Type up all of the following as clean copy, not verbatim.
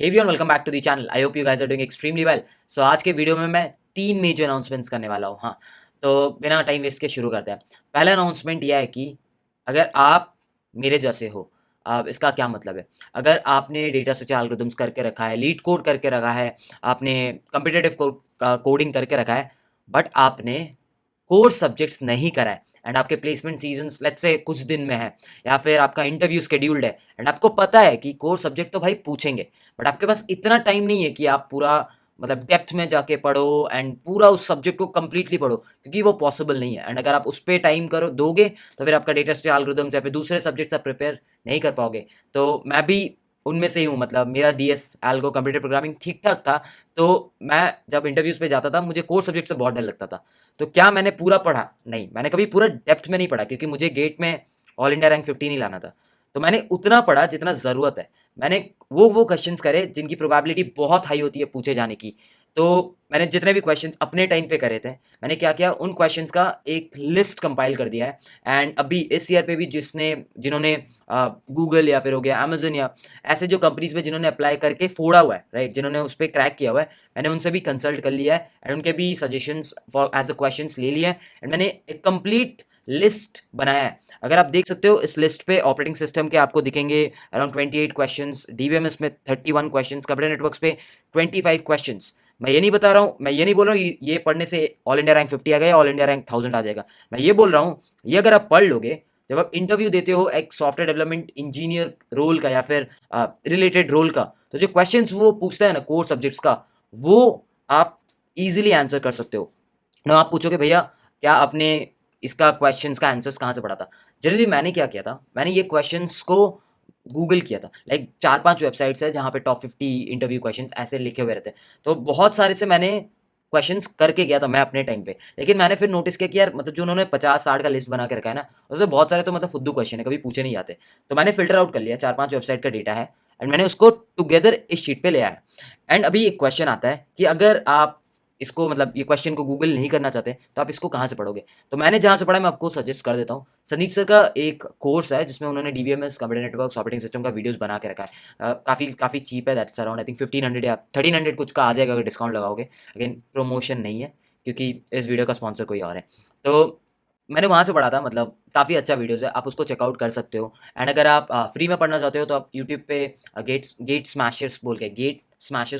Hey everyone, welcome back to the channel. I hope you guys are doing extremely well. So आज के video में मैं 3 major announcements करने वाला हूँ। हाँ, तो बिना टाइम वेस्ट के शुरू करते हैं। पहला अनाउंसमेंट यह है कि अगर आप मेरे जैसे हो, इसका क्या मतलब है? अगर आपने डेटा स्ट्रक्चर एल्गोरिथम्स करके रखा है, लीड कोड करके रखा है, आपने कॉम्पिटिटिव कोडिंग करके रखा है, बट आपने कोर सब्जेक्ट्स नहीं करा है एंड आपके प्लेसमेंट सीजन्स लेट्स से कुछ दिन में है, या फिर आपका इंटरव्यू शेड्यूल्ड है एंड आपको पता है कि कोर सब्जेक्ट तो भाई पूछेंगे, बट आपके पास इतना टाइम नहीं है कि आप पूरा मतलब डेप्थ में जाके पढ़ो एंड पूरा उस सब्जेक्ट को कंप्लीटली पढ़ो, क्योंकि वो पॉसिबल नहीं है। एंड अगर आप उस पर टाइम करो दोगे तो फिर आपका डेटा स्ट्रक्चर एल्गोरिथम्स या फिर दूसरे सब्जेक्ट्स आप प्रिपेयर नहीं कर पाओगे। तो मैं भी उनमें से ही हूँ, मतलब मेरा डीएस एल्गो कंप्यूटर प्रोग्रामिंग ठीक ठाक था। तो मैं जब इंटरव्यूज पे जाता था मुझे कोर सब्जेक्ट से बहुत डर लगता था। तो क्या मैंने पूरा पढ़ा? नहीं, मैंने कभी पूरा डेप्थ में नहीं पढ़ा, क्योंकि मुझे गेट में ऑल इंडिया रैंक 15 ही लाना था। तो मैंने उतना पढ़ा जितना ज़रूरत है। मैंने वो क्वेश्चंस करे जिनकी प्रोबेबिलिटी बहुत हाई होती है पूछे जाने की। तो मैंने जितने भी क्वेश्चंस अपने टाइम पे करे थे, मैंने क्या किया, उन क्वेश्चंस का एक लिस्ट कंपाइल कर दिया है। एंड अभी इस ईयर पे भी जिन्होंने गूगल या फिर हो गया अमेजन या ऐसे जो कंपनीज में जिन्होंने अप्लाई करके फोड़ा हुआ है, राइट, जिन्होंने उस पर क्रैक किया हुआ है, मैंने उनसे भी कंसल्ट कर लिया है एंड उनके भी suggestions for as a questions ले लिए हैं एंड मैंने एक कंप्लीट लिस्ट बनाया है। अगर आप देख सकते हो, इस लिस्ट पे ऑपरेटिंग सिस्टम के आपको दिखेंगे अराउंड 28 क्वेश्चंस, डीबीएमएस में 31 क्वेश्चंस, कंप्यूटर नेटवर्क्स पे 25 क्वेश्चंस। मैं ये नहीं बता रहा हूँ, मैं ये नहीं बोल रहा हूँ ये पढ़ने से ऑल इंडिया रैंक 50 आ गया या ऑल इंडिया रैंक 1000 आ जाएगा। मैं ये बोल रहा हूँ, ये अगर आप पढ़ लोगे, जब आप इंटरव्यू देते हो एक सॉफ्टवेयर डेवलपमेंट इंजीनियर रोल का या फिर रिलेटेड रोल का, तो जो क्वेश्चंस वो पूछता है ना कोर सब्जेक्ट्स का, वो आप इजीली आंसर कर सकते हो ना। आप पूछोगे भैया क्या आपने इसका क्वेश्चंस का आंसर्स कहाँ से पढ़ा था? जनरली मैंने क्या किया था, मैंने ये क्वेश्चंस को गूगल किया था। लाइक 4-5 वेबसाइट्स है जहाँ पे टॉप 50 इंटरव्यू क्वेश्चंस ऐसे लिखे हुए रहते हैं। तो बहुत सारे से मैंने क्वेश्चंस करके गया था मैं अपने टाइम पे। लेकिन मैंने फिर नोटिस किया कि यार मतलब जो उन्होंने 50-60 का लिस्ट बना के रखा है ना, उसमें बहुत सारे तो मतलब फुद्दू क्वेश्चन है, कभी पूछे नहीं जाते। तो मैंने फिल्टर आउट कर लिया, 4-5 वेबसाइट का डेटा है एंड मैंने उसको टुगेदर इस शीट पे ले आया। एंड अभी एक क्वेश्चन आता है कि अगर आप इसको मतलब ये क्वेश्चन को गूगल नहीं करना चाहते तो आप इसको कहाँ से पढ़ोगे? तो मैंने जहाँ से पढ़ा मैं आपको सजेस्ट कर देता हूँ। संदीप सर का एक कोर्स है जिसमें उन्होंने DBMS, computer network, operating system का वीडियोस बना के रखा है। काफ़ी काफ़ी चीप है, दैट्स अराउंड आई थिंक 1500 या 1300 कुछ का आ जाएगा अगर डिस्काउंट लगाओगे। अगेन प्रमोशन नहीं है, क्योंकि इस वीडियो का स्पॉन्सर कोई और है। तो मैंने वहाँ से पढ़ा था, मतलब काफ़ी अच्छा वीडियोस है, आप उसको चेकआउट कर सकते हो। एंड अगर आप फ्री में पढ़ना चाहते हो तो आप यूट्यूब पे गेट स्मैशर्स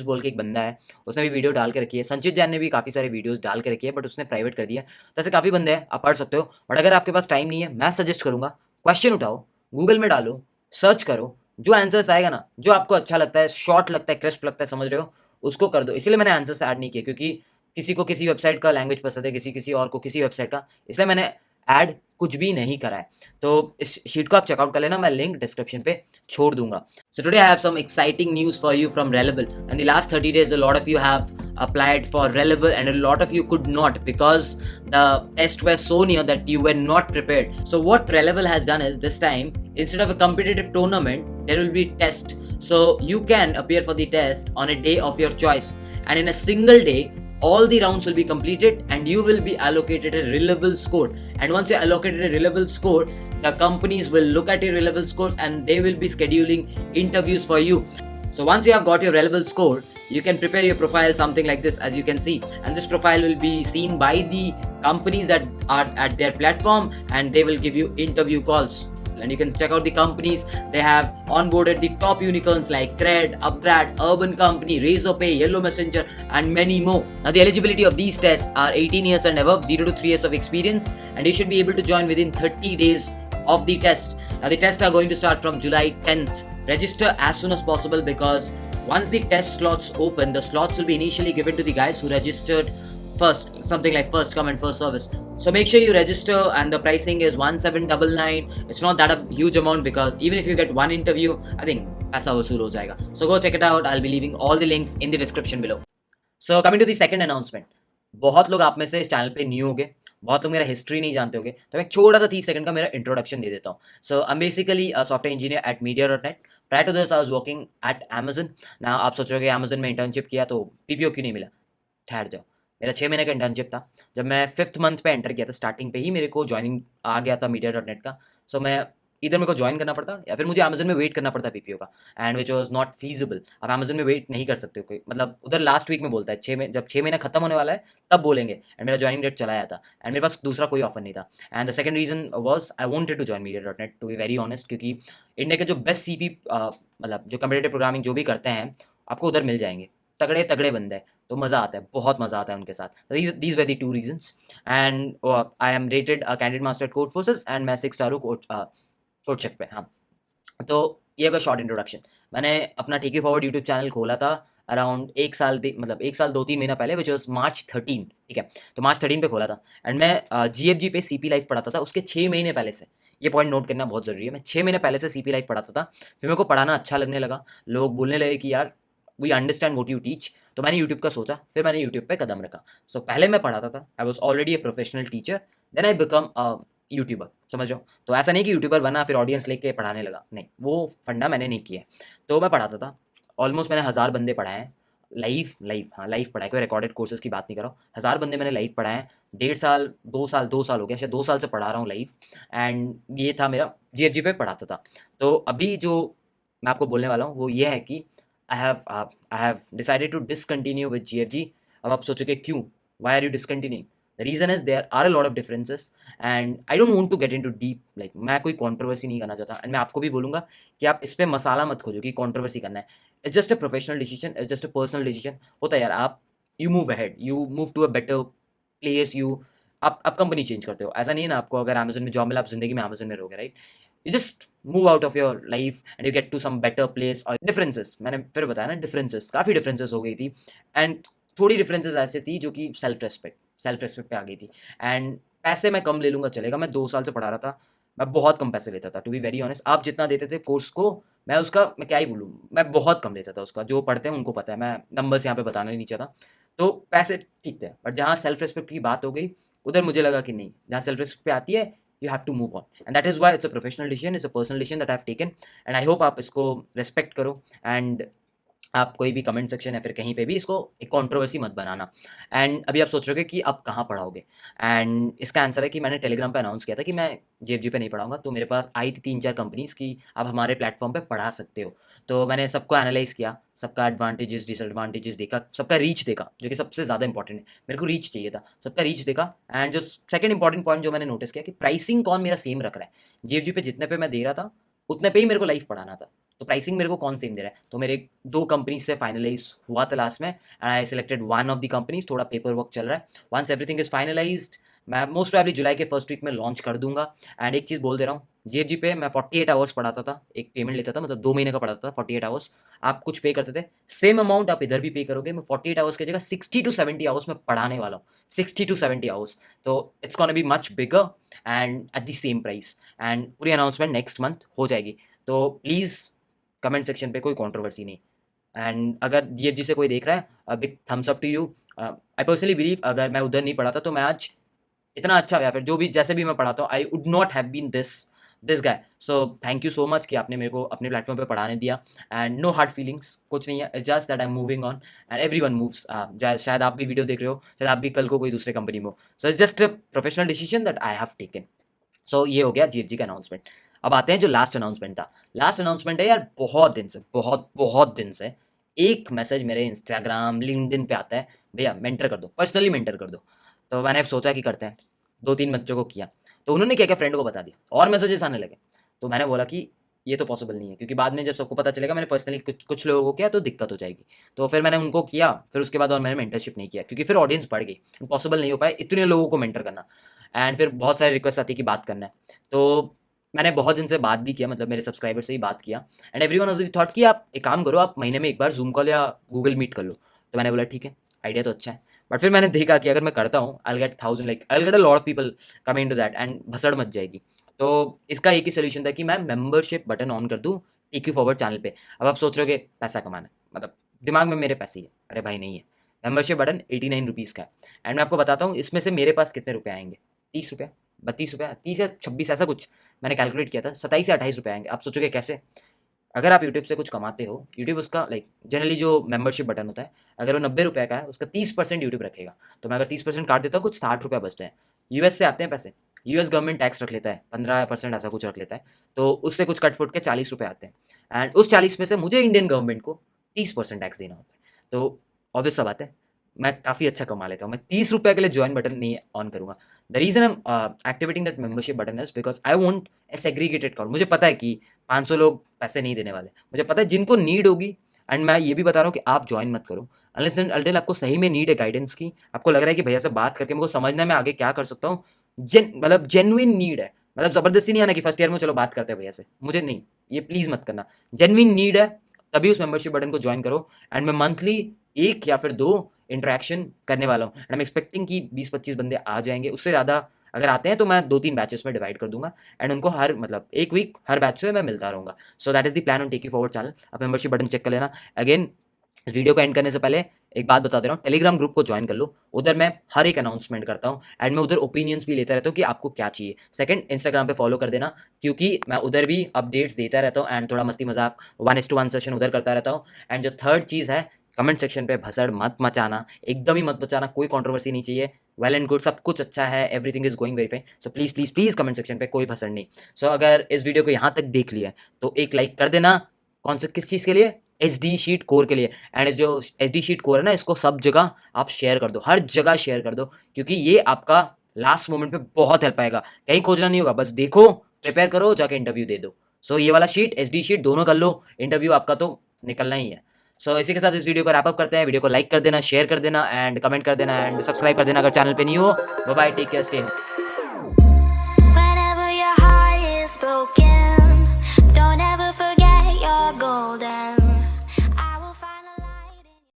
बोल के एक बंदा है, उसने भी वीडियो डाल के रखी है। संचित जैन ने भी काफ़ी सारे वीडियोस डाल के रखी है, बट उसने प्राइवेट कर दिया है। तो ऐसे काफ़ी बंदे हैं, आप पढ़ सकते हो। बट अगर आपके पास टाइम नहीं है, मैं सजेस्ट करूँगा क्वेश्चन उठाओ, गूगल में डालो, सर्च करो, जो आंसर्स आएगा ना, जो आपको अच्छा लगता है, शॉर्ट लगता है, क्रिस्प लगता है, समझ रहे हो, उसको कर दो। इसलिए मैंने आंसर्स ऐड नहीं किए, क्योंकि किसी को किसी वेबसाइट का लैंग्वेज पसंद है, किसी किसी और को किसी वेबसाइट का, इसलिए मैंने ऐड कुछ भी नहीं करा है। तो इस शीट को आप चेकआउट कर लेना, मैं लिंक डिस्क्रिप्शन पे छोड़ दूंगा। So today I have some exciting news for you from Reliable. In the last 30 days, a lot of you have applied for Reliable and a lot of you could not because the tests were so near that you were not prepared. So what Reliable has done is, this time, instead of a competitive tournament, there will be test. So you can appear for the test on a day of your choice, and in a single day all the rounds will be completed and you will be allocated a reliable score. And once you're allocated a reliable score, the companies will look at your reliable scores and they will be scheduling interviews for you. So once you have got your reliable score, you can prepare your profile something like this, as you can see, and this profile will be seen by the companies that are at their platform and they will give you interview calls. And you can check out the companies. They have onboarded the top unicorns like Cred, Upgrad, Urban Company, Razorpay, Yellow Messenger, and many more. Now the eligibility of these tests are 18 years and above, 0 to 3 years of experience, and you should be able to join within 30 days of the test. Now the tests are going to start from July 10th. Register as soon as possible, because once the test slots open, the slots will be initially given to the guys who registered first, something like first come and first service. So make sure you register, and the pricing is 1799. It's not that a huge amount, because even if you get one interview, I think पैसा वसूल हो जाएगा. So go check it out. I'll be leaving all the links in the description below. So coming to the second announcement, बहुत लोग आप में से इस चैनल पे न्यू होगे, बहुत लोग मेरा हिस्ट्री नहीं जानते होगे, तो मैं एक छोटा सा 30 सेकंड का मेरा इंट्रोडक्शन दे देता हूँ. So I am basically a software engineer at media.net. Prior to this, I was working at Amazon. Now आप सोच रहे हो कि Amazon में इंटर्नशिप किया तो पीपीओ क्यों नहीं मिला? ठहर जाओ, मेरा 6 महीने का इंटर्नशिप था। जब मैं 5th मंथ पे एंटर किया था, स्टार्टिंग पे ही मेरे को ज्वाइनिंग आ गया था मीडिया.नेट का। सो मैं इधर मेरे को ज्वाइन करना पड़ता या फिर मुझे अमेजन में वेट करना पड़ता पीपीओ का, and which was not feasible. अब अमेजन में वेट नहीं कर सकते हो कोई, मतलब उधर लास्ट वीक में बोलता है 6 में, जब 6 महीना खत्म होने वाला है तब बोलेंगे, एंड मेरा ज्वाइनिंग डेट चला आया था, एंड मेरे पास दूसरा कोई ऑफर नहीं था। And the second reason was I wanted to join media net, to be very honest, क्योंकि इंडिया के जो बेस्ट सीपी मतलब जो कंप्यूटर प्रोग्रामिंग जो भी करते हैं आपको उधर मिल जाएंगे, तगड़े तगड़े बंदे हैं, तो मज़ा आता है, बहुत मज़ा आता है उनके साथ। These were the 2 reasons. And I am rated candidate master at Codeforces, एंड मैं 6 स्टार हूँ कोड शेफ पे। हाँ, तो ये होगा शॉर्ट इंट्रोडक्शन। मैंने अपना टेकी फॉरवर्ड यूट्यूब चैनल खोला था अराउंड 1 साल मतलब 1 साल 2-3 महीना पहले, विच वॉज March 13, ठीक है। तो March 13 पे खोला था, एंड मैं जीएफजी पे सीपी लाइव पढ़ाता था उसके 6 महीने पहले से। ये पॉइंट नोट करना बहुत ज़रूरी है, मैं 6 महीने पहले से सीपी लाइव पढ़ाता था। फिर मेरे को पढ़ाना अच्छा लगने लगा, लोग बोलने लगे कि यार we understand what you teach, तो मैंने यूट्यूब का सोचा, फिर मैंने यूट्यूब पे कदम रखा। सो पहले मैं पढ़ाता था, I was already a professional teacher, then I become YouTuber, समझ रहे हो। तो ऐसा नहीं कि यूट्यूबर बना फिर ऑडियंस लेके पढ़ाने लगा, नहीं, वो फंडा मैंने नहीं किया है। तो मैं पढ़ाता था, ऑलमोस्ट मैंने 1000 बंदे पढ़ाए हैं लाइव, हाँ लाइव पढ़ाए, कोई रिकॉर्डेड कोर्सेज की बात नहीं कर रहा हूँ। 1000 बंदे मैंने लाइव पढ़ाए हैं, 1.5 साल 2 साल हो गया, शायद 2 साल से पढ़ा रहा हूँ लाइव। एंड ये था मेरा जीएफजी पे पढ़ाता था। तो अभी जो मैं आपको बोलने वाला हूँ वो ये है कि I have decided to discontinue with GFG. अब आप सोचोगे क्यों, why are you discontinue? The reason is there are a lot of differences, and I don't want to get into deep, like मैं कोई कंट्रोवर्सी नहीं करना चाहता, एंड मैं आपको भी बोलूँगा कि आप इस पे मसाला मत खोजो कि कंट्रोवर्सी करना है। It's just a professional decision, it's just a personal decision. होता है यार, आप you move ahead, you move to a better place, you आप कंपनी चेंज करते हो। ऐसा नहीं है ना, आपको अगर अमेजन में जॉब मिला आप जिंदगी में अमेजन में रहोगे, right? You just move out of your life and you get to some better place. और डिफरेंसेस मैंने फिर बताया ना, डिफरेंसेस काफ़ी डिफरेंसेस हो गई थी, एंड थोड़ी डिफरेंसेस ऐसे थी जो कि सेल्फ रेस्पेक्ट पे आ गई थी। एंड पैसे मैं कम ले लूँगा चलेगा, मैं 2 साल से पढ़ा रहा था, मैं बहुत कम पैसे लेता था, टू बी वेरी ऑनेस्ट। आप जितना देते थे कोर्स को, मैं क्या ही बोलूँ, मैं बहुत कम लेता था उसका। जो पढ़ते हैं उनको पता है, मैं नंबर्स यहाँ पे बताना नहीं चाहता। तो पैसे ठीक थे, बट जहाँ सेल्फ रिस्पेक्ट की बात हो गई उधर मुझे लगा कि नहीं, जहाँ सेल्फ रिस्पेक्ट पे आती है you have to move on, and that is why it's a professional decision, it's a personal decision that I have taken, and I hope आप इसको रिस्पेक्ट करो। एंड आप कोई भी कमेंट सेक्शन या फिर कहीं पे भी इसको एक कंट्रोवर्सी मत बनाना। एंड अभी आप सोच रहे हो कि आप कहाँ पढ़ाओगे, एंड इसका आंसर है कि मैंने टेलीग्राम पे अनाउंस किया था कि मैं जेएफजी पे नहीं पढ़ाऊंगा। तो मेरे पास आई थी 3-4 कंपनीज की आप हमारे प्लेटफॉर्म पे पढ़ा सकते हो। तो मैंने सबको एनालाइज किया, सबका एडवांटेजेस डिसएडवांटेजेस देखा, सबका रीच देखा, जो कि सबसे ज़्यादा इंपॉर्टेंट है, मेरे को रीच चाहिए था, सबका रीच देखा। एंड जो सेकंड इंपॉर्टेंट पॉइंट जो मैंने नोटिस किया कि प्राइसिंग कौन मेरा सेम रख रहा है। जेएफजी पे जितने पे मैं दे रहा था उतने पे ही मेरे को लाइव पढ़ाना था, तो प्राइसिंग मेरे को कौन सेम दे रहा है। तो मेरे 2 कंपनी से फाइनलाइज हुआ था लास्ट में, and I selected one of the companies. थोड़ा पेपर वर्क चल रहा है, वंस एवरीथिंग इज फाइनलाइज्ड मैं मोस्ट प्रॉब्ली जुलाई के फर्स्ट वीक में लॉन्च कर दूंगा। एंड एक चीज़ बोल दे रहा हूँ, जेएफजी पे मैं 48 आवर्स पढ़ाता था, एक पेमेंट लेता था, मतलब 2 महीने का पढ़ाता था 48 आवर्स। आप कुछ पे करते थे, सेम अमाउंट आप इधर भी पे करोगे। मैं 48 आवर्स की जगह 60 टू 70 आवर्स में पढ़ाने वाला हूँ, 60 टू 70 आवर्स। तो it's gonna be much bigger and at the same price, and पूरी अनाउंसमेंट नेक्स्ट मंथ हो जाएगी। तो प्लीज़ कमेंट सेक्शन पे कोई कंट्रोवर्सी नहीं। एंड अगर जीएफजी से कोई देख रहा है, big thumbs up to you. I personally believe अगर मैं उधर नहीं पढ़ाता तो मैं आज इतना अच्छा, या फिर जो भी जैसे भी मैं पढ़ाता हूँ, I would not have been this guy. So thank you so much कि आपने मेरे को अपने प्लेटफॉर्म पे पढ़ाने दिया। एंड नो हार्ड फीलिंग्स, कुछ नहीं है, it's just that I am moving on and every one moves. शायद आप भी वीडियो देख रहे हो, शायद आप भी कल को कोई दूसरे कंपनी में हो, so it's just a professional decision that I have taken. So ये हो गया जीएफजी का अनाउंसमेंट। अब आते हैं जो लास्ट अनाउंसमेंट था। लास्ट अनाउंसमेंट है यार, बहुत दिन से, बहुत दिन से एक मैसेज मेरे इंस्टाग्राम लिंक्डइन पे आता है, भैया मेंटर कर दो, पर्सनली मेंटर कर दो। तो मैंने सोचा कि करते हैं, 2-3 बच्चों को किया, तो उन्होंने क्या क्या फ्रेंड को बता दिया और मैसेजेस आने लगे। तो मैंने बोला कि ये तो पॉसिबल नहीं है, क्योंकि बाद में जब सबको पता चलेगा मैंने पर्सनली कुछ कुछ लोगों को किया तो दिक्कत हो जाएगी। तो फिर मैंने उनको किया, फिर उसके बाद और मैंने मेंटरशिप नहीं किया, क्योंकि फिर ऑडियंस बढ़ गई, पॉसिबल नहीं हो पाए इतने लोगों को मेंटर करना। एंड फिर बहुत सारी रिक्वेस्ट आती है कि बात करना है। तो मैंने बहुत दिन से बात भी किया, मतलब मेरे सब्सक्राइबर से ही बात किया, एंड एवरीवन वाज थॉट कि आप एक काम करो, आप महीने में एक बार जूम कॉल या गूगल मीट कर लो। तो मैंने बोला ठीक है, आइडिया तो अच्छा है, बट फिर मैंने देखा कि अगर मैं करता हूँ I get 1000, like I get a lot of people coming to that, and भसड़ मच जाएगी। तो इसका एक ही सोल्यूशन था कि मैं मेंबरशिप बटन ऑन कर दूँ टेक यू फॉरवर्ड चैनल पे। अब आप सोच रहे हो कि पैसा कमाना है, मतलब दिमाग में मेरे पैसे ही है, अरे भाई नहीं है। मेंबरशिप बटन 89 रुपीज़ का है, एंड मैं आपको बताता हूँ इसमें से मेरे पास कितने रुपए आएंगे, 30 रुपये, 32 रुपये, 30 या 26 ऐसा कुछ मैंने कैलकुलेट किया था, 27 या 28 रुपये आएंगे। आप सोचोगे कैसे? अगर आप यूट्यूब से कुछ कमाते हो, यूट्यूब उसका लाइक जनरली जो मेंबरशिप बटन होता है, अगर वो 90 रुपये का है उसका 30% यूट्यूब रखेगा। तो मैं अगर 30% काट देता हूँ कुछ 60 रुपये बचते हैं। यूएस से आते हैं पैसे, यूएस गवर्नमेंट टैक्स रख लेता है 15% ऐसा कुछ रख लेता है, तो उससे कुछ कट फुट के 40 रुपये आते हैं एंड उस 40 में से मुझे इंडियन गवर्नमेंट को 30% टैक्स देना होता है। तो ऑब्वियस सा बात है मैं काफ़ी अच्छा कमा लेता हूँ। मैं 30 रुपये के लिए ज्वाइन बटन नहीं ऑन करूँगा। The reason I am activating that membership button is because I want a segregated count. मुझे पता है कि 500 लोग पैसे नहीं देने वाले, मुझे पता है जिनको नीड होगी। एंड मैं ये भी बता रहा हूँ कि आप ज्वाइन मत करो अनलेस एंड अनटिल आपको सही में नीड है गाइडेंस की, आपको लग रहा है कि भैया से बात करके मेरे को समझना मैं आगे क्या कर सकता हूँ, मतलब जेन्युइन नीड है, मतलब ज़बरदस्ती नहीं आना कि फर्स्ट ईयर में चलो बात करते हैं भैया से, मुझे नहीं, ये प्लीज़ मत करना। जेन्युइन नीड है तभी उस मेंबरशिप बटन को ज्वाइन करो। एंड मैं मंथली 1 या फिर 2 इंटरेक्शन करने वाला हूँ एंड आई एम एक्सपेक्टिंग कि 20-25 बंदे आ जाएंगे। उससे ज़्यादा अगर आते हैं तो मैं 2-3 बैचेस में डिवाइड कर दूंगा एंड उनको हर मतलब 1 वीक हर बैच से मैं मिलता रहूँगा। So that is the plan on take you forward channel. आप मेंबरशिप बटन चेक कर लेना। अगेन इस वीडियो को एंड करने से पहले एक बात बता दे रहा हूँ, टेलीग्राम ग्रुप को ज्वाइन कर लो, उधर मैं हर एक अनाउंसमेंट करता हूँ एंड मैं उधर ओपिनियंस भी लेता रहता हूँ कि आपको क्या चाहिए। सेकंड, इंस्टाग्राम पे फॉलो कर देना क्योंकि मैं उधर भी अपडेट्स देता रहता हूँ एंड थोड़ा मस्ती मजाक 1:1 सेशन उधर करता रहता हूँ। एंड जो थर्ड चीज़ है, कमेंट सेक्शन पे भसड़ मत मचाना, एकदम ही मत मचाना, कोई कंट्रोवर्सी नहीं चाहिए। वेल एंड गुड, सब कुछ अच्छा है, everything is going very fine. So please please please comment section पे कोई भसड़ नहीं। सो अगर इस वीडियो को यहाँ तक देख लिया तो एक लाइक कर देना। कौन से किस चीज़ के लिए? SD शीट कोर के लिए। एंड जो SD शीट कोर है ना, इसको सब जगह आप शेयर कर दो, हर जगह शेयर कर दो क्योंकि ये आपका लास्ट मोमेंट पे बहुत हेल्प आएगा। कहीं खोजना नहीं होगा, बस देखो, प्रिपेयर करो, जाके इंटरव्यू दे दो। सो ये वाला शीट SD शीट दोनों कर लो, इंटरव्यू आपका तो निकलना ही है। सो इसी के साथ इस वीडियो को रैप अप करते हैं। वीडियो को लाइक कर देना, शेयर कर देना एंड कमेंट कर देना एंड सब्सक्राइब कर देना अगर चैनल पे नहीं हो। Bye bye, take care, stay.